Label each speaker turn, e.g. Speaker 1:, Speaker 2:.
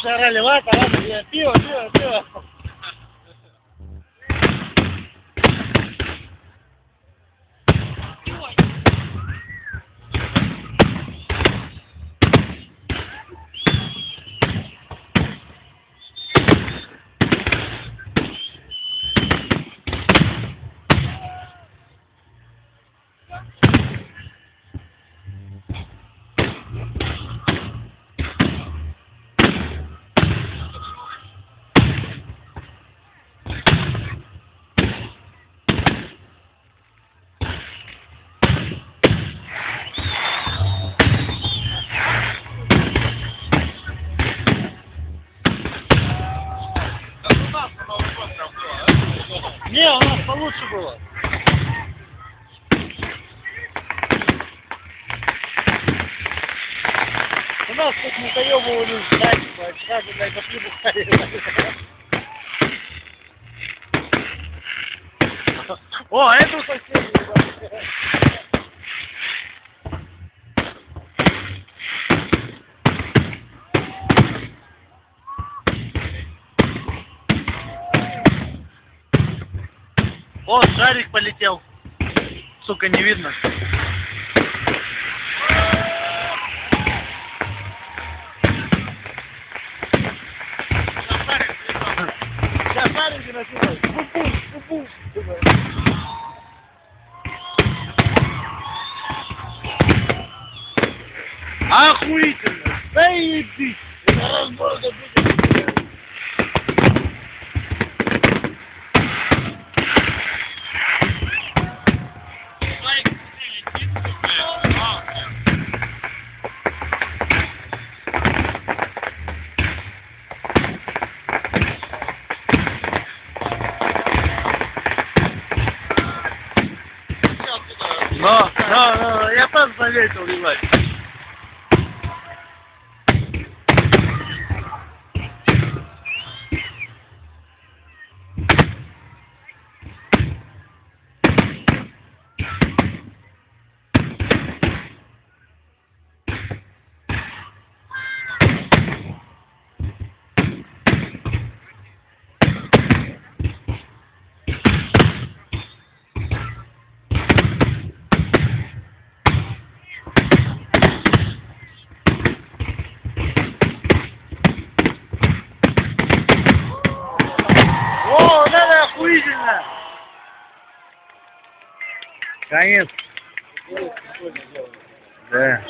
Speaker 1: все орали, ладно, пиво, пиво, пиво. Не, у нас получше было. У нас тут не доебывали ждать, сразу, блядь, пошли бухали. О, это соседи, да. О, шарик полетел. Сука, не видно. Сейчас шарики накидывай. Пу-пу. Охуительно. Да иди. Разборка будет. Но, я тоже заметил, ебать. Охуительно! Конец. Да.